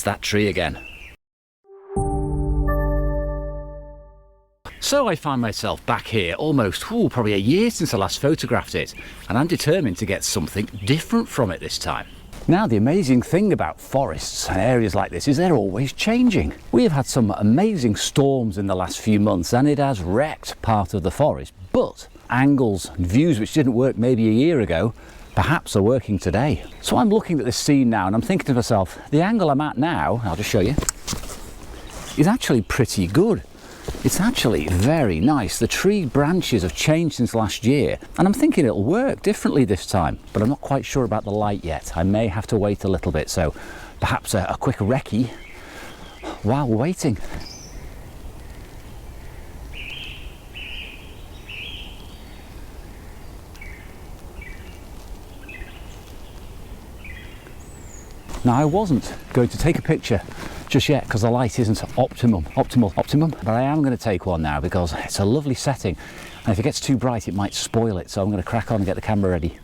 It's that tree again. So I find myself back here almost, probably a year since I last photographed it, and I'm determined to get something different from it this time. Now, the amazing thing about forests and areas like this is they're always changing. We have had some amazing storms in the last few months, and it has wrecked part of the forest, but angles and views which didn't work maybe a year ago perhaps are working today. So I'm looking at this scene now and I'm thinking to myself, the angle I'm at now, I'll just show you, is actually pretty good. It's actually very nice. The tree branches have changed since last year, and I'm thinking it'll work differently this time, but I'm not quite sure about the light yet. I may have to wait a little bit, so perhaps a quick recce while waiting. Now, I wasn't going to take a picture just yet because the light isn't optimum, but I am going to take one now because it's a lovely setting, and if it gets too bright it might spoil it, so I'm going to crack on and get the camera ready.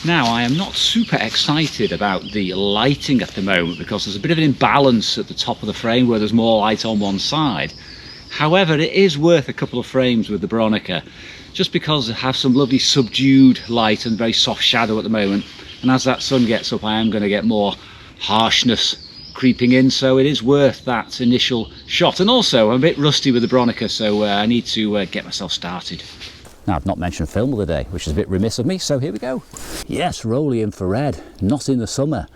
Now, I am not super excited about the lighting at the moment because there's a bit of an imbalance at the top of the frame where there's more light on one side. However, it is worth a couple of frames with the Bronica, just because it has some lovely subdued light and very soft shadow at the moment, and as that sun gets up I am going to get more harshness creeping in, so it is worth that initial shot. And also I'm a bit rusty with the Bronica, so I need to get myself started. Now, I've not mentioned film of the day, which is a bit remiss of me, so here we go. Yes, rolly infrared, not in the summer,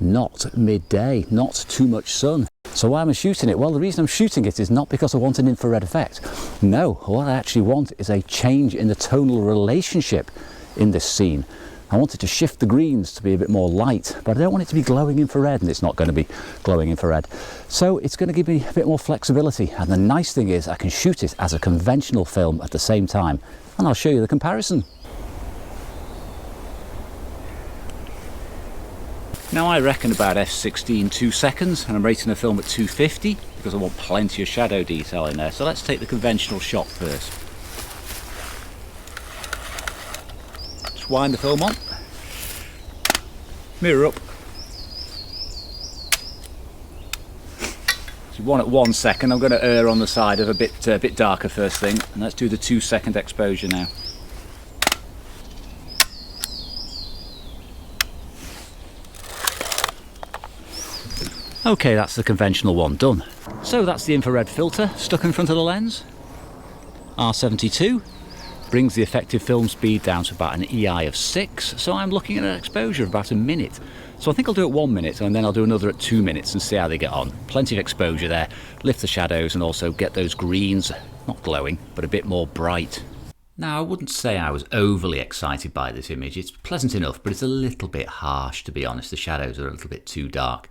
not midday, not too much sun. So why am I shooting it? Well, the reason I'm shooting it is not because I want an infrared effect. No, what I actually want is a change in the tonal relationship in this scene. I want it to shift the greens to be a bit more light, but I don't want it to be glowing infrared, and it's not going to be glowing infrared. So it's going to give me a bit more flexibility, and the nice thing is I can shoot it as a conventional film at the same time, and I'll show you the comparison. Now, I reckon about f16 2 seconds, and I'm rating the film at 250 because I want plenty of shadow detail in there. So let's take the conventional shot first. Just wind the film on, mirror up. So one at 1 second. I'm going to err on the side of a bit darker first thing, and let's do the 2 second exposure now. Okay, that's the conventional one done. So that's the infrared filter stuck in front of the lens. R72 brings the effective film speed down to about an EI of 6, so I'm looking at an exposure of about a minute. So I think I'll do it 1 minute, and then I'll do another at 2 minutes and see how they get on. Plenty of exposure there, lift the shadows and also get those greens, not glowing, but a bit more bright. Now, I wouldn't say I was overly excited by this image. It's pleasant enough, but it's a little bit harsh, to be honest. The shadows are a little bit too dark.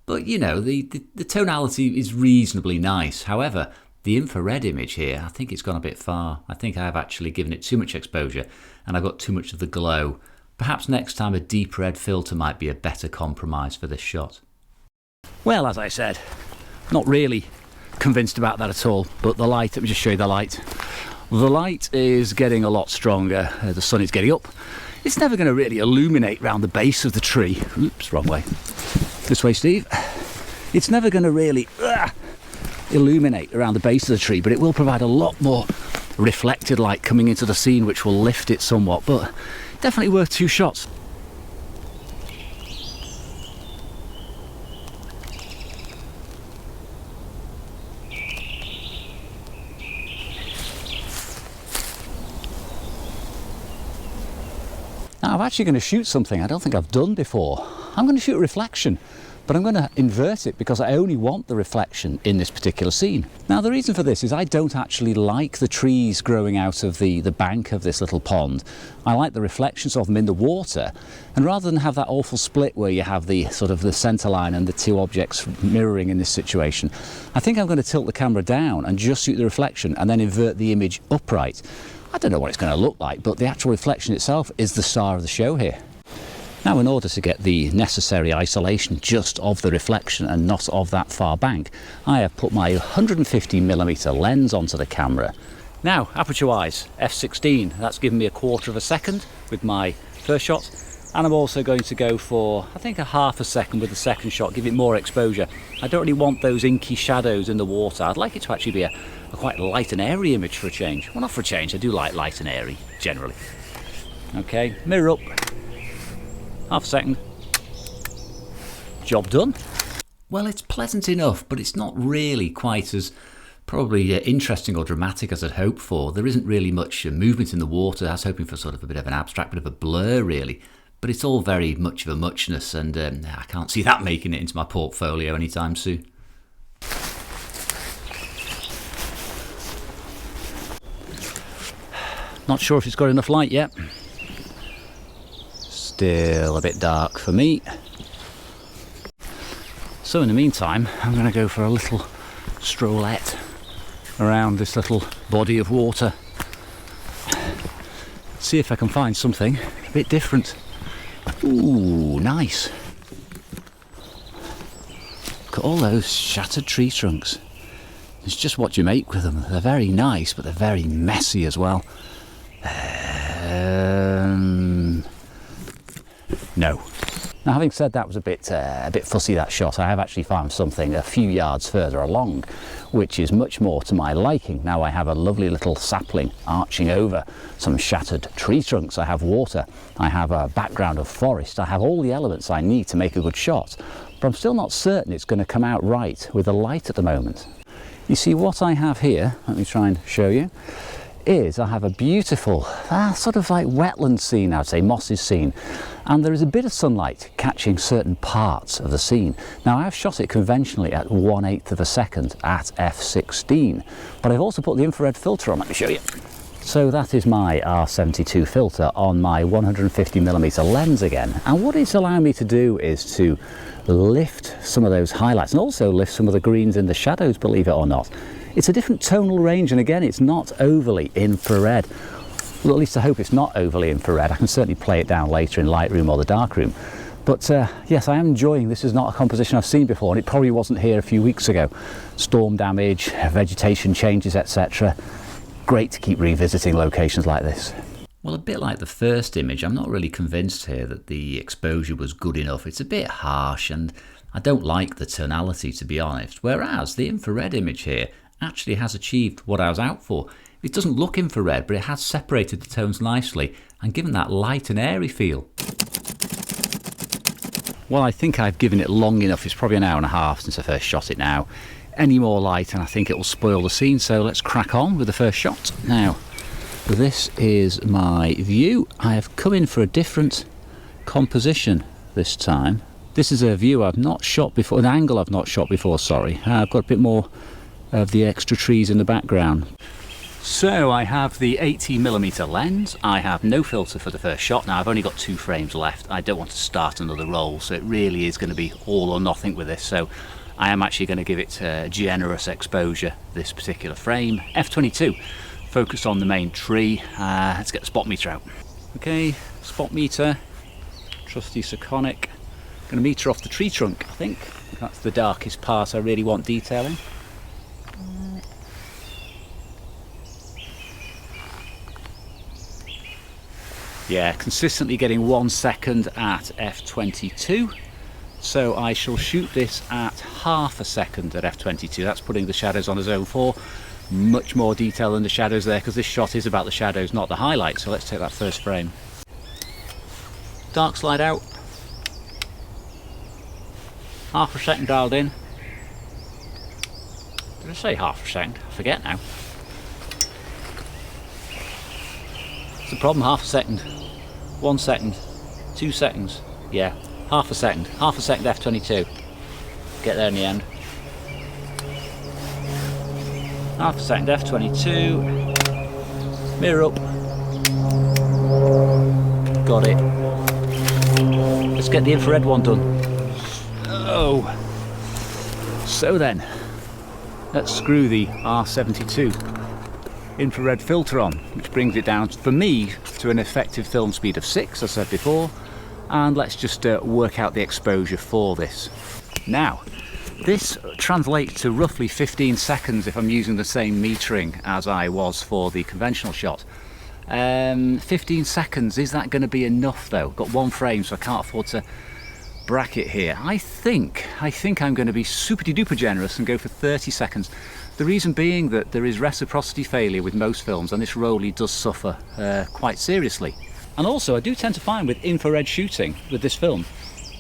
But, you know, the tonality is reasonably nice. However, the infrared image here, I think it's gone a bit far. I think I've actually given it too much exposure and I've got too much of the glow. Perhaps next time a deep red filter might be a better compromise for this shot. Well, as I said, not really convinced about that at all, but the light, let me just show you the light. The light is getting a lot stronger. The sun is getting up. It's never going to really illuminate around the base of the tree. Oops, wrong way. This way, Steve. It's never going to really illuminate around the base of the tree, but it will provide a lot more reflected light coming into the scene, which will lift it somewhat, but definitely worth 2 shots. Now, I'm actually going to shoot something I don't think I've done before. I'm going to shoot a reflection, but I'm going to invert it because I only want the reflection in this particular scene. Now, the reason for this is I don't actually like the trees growing out of the bank of this little pond. I like the reflections of them in the water, and rather than have that awful split where you have the sort of the centre line and the 2 objects mirroring in this situation, I think I'm going to tilt the camera down and just shoot the reflection and then invert the image upright. I don't know what it's going to look like, but the actual reflection itself is the star of the show here. Now, in order to get the necessary isolation just of the reflection and not of that far bank, I have put my 150mm lens onto the camera, Now, aperture wise, f16, that's given me 1/4 of a second with my first shot, and I'm also going to go for, I think, 1/2 a second with the second shot, give it more exposure. I don't really want those inky shadows in the water. I'd like it to actually be a quite light and airy image for a change. Well, not for a change, I do like light and airy, generally. Okay, mirror up, 1/2 a second, job done. Well, it's pleasant enough, but it's not really quite as probably interesting or dramatic as I'd hoped for. There isn't really much movement in the water. I was hoping for sort of a bit of an abstract, bit of a blur really, but it's all very much of a muchness, and I can't see that making it into my portfolio anytime soon. Not sure if it's got enough light yet. Still a bit dark for me. So in the meantime, I'm going to go for a little strollette around this little body of water. See if I can find something a bit different. Ooh, nice. Look at all those shattered tree trunks. It's just what you make with them. They're very nice, but they're very messy as well. No. Now, having said that was a bit fussy, that shot, I have actually found something a few yards further along, which is much more to my liking. Now I have a lovely little sapling arching over some shattered tree trunks. I have water, I have a background of forest, I have all the elements I need to make a good shot, but I'm still not certain it's going to come out right with the light at the moment. You see, what I have here, let me try and show you, is I have a beautiful sort of like wetland scene, I'd say, mossy scene, and there is a bit of sunlight catching certain parts of the scene. Now I've shot it conventionally at 1/8 of a second at f16, but I've also put the infrared filter on. Let me show you. So that is my R72 filter on my 150mm lens again, and what it's allowing me to do is to lift some of those highlights and also lift some of the greens in the shadows, believe it or not. It's a different tonal range, and again, it's not overly infrared. Well, at least I hope it's not overly infrared. I can certainly play it down later in Lightroom or the darkroom. But yes, I am enjoying. This is not a composition I've seen before, and it probably wasn't here a few weeks ago. Storm damage, vegetation changes, etc. Great to keep revisiting locations like this. Well, a bit like the first image, I'm not really convinced here that the exposure was good enough. It's a bit harsh, and I don't like the tonality, to be honest. Whereas the infrared image here actually has achieved what I was out for. It doesn't look infrared, but it has separated the tones nicely and given that light and airy feel. Well, I think I've given it long enough. It's probably an hour and a half since I first shot it now. Any more light and I think it will spoil the scene, so let's crack on with the first shot. Now, this is my view. I have come in for a different composition this time. This is a view I've not shot before, an angle I've not shot before, sorry. I've got a bit more of the extra trees in the background. So I have the 80mm lens. I have no filter for the first shot. Now I've only got 2 frames left. I don't want to start another roll, so it really is going to be all or nothing with this. So I am actually going to give it generous exposure, this particular frame. f22, focus on the main tree. Let's get the spot meter out. Okay, spot meter, trusty Sekonic. Going to meter off the tree trunk, I think. That's the darkest part I really want detailing. Yeah, consistently getting 1 second at f22. So I shall shoot this at 1/2 a second at f22. That's putting the shadows on a zone 4. Much more detail than the shadows there, because this shot is about the shadows, not the highlights. So let's take that first frame. Dark slide out. 1/2 a second dialed in. Did I say 1/2 a second? I forget now. What's the problem? 1/2 a second. 1 second. 2 seconds. Yeah. 1/2 a second. 1/2 a second f22. Get there in the end. 1/2 a second f22. Mirror up. Got it. Let's get the infrared one done. Oh. So then, let's screw the R72 infrared filter on, which brings it down for me to an effective film speed of 6, as I said before, and let's just work out the exposure for this. Now, This translates to roughly 15 seconds if I'm using the same metering as I was for the conventional shot. 15 seconds, is that going to be enough though? Got one frame, so I can't afford to bracket here. I think I'm going to be super duper generous and go for 30 seconds. The reason being that there is reciprocity failure with most films, and this Rolly does suffer quite seriously. And also I do tend to find with infrared shooting with this film,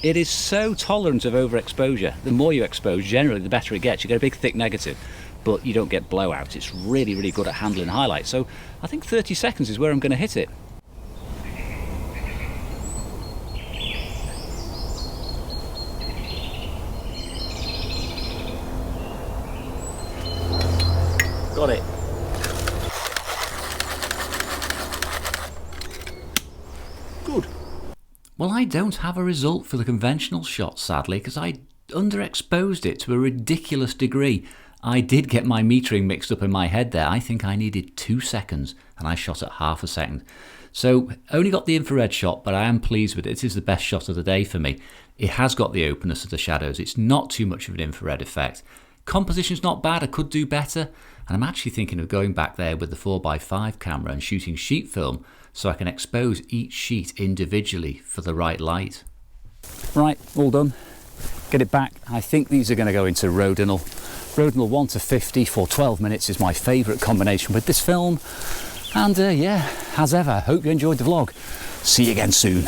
it is so tolerant of overexposure. The more you expose, generally the better it gets. You get a big thick negative, but you don't get blowout. It's really, really good at handling highlights. So I think 30 seconds is where I'm going to hit it. Got it. Good. Well, I don't have a result for the conventional shot, sadly, because I underexposed it to a ridiculous degree. I did get my metering mixed up in my head there. I think I needed 2 seconds, and I shot at half a second. So, only got the infrared shot, but I am pleased with it. It is the best shot of the day for me. It has got the openness of the shadows. It's not too much of an infrared effect. Composition's not bad, I could do better, and I'm actually thinking of going back there with the 4x5 camera and shooting sheet film so I can expose each sheet individually for the right light. Right, all done. Get it back. I think these are going to go into Rodinal. Rodinal 1 to 50 for 12 minutes is my favourite combination with this film. And yeah, as ever, hope you enjoyed the vlog. See you again soon.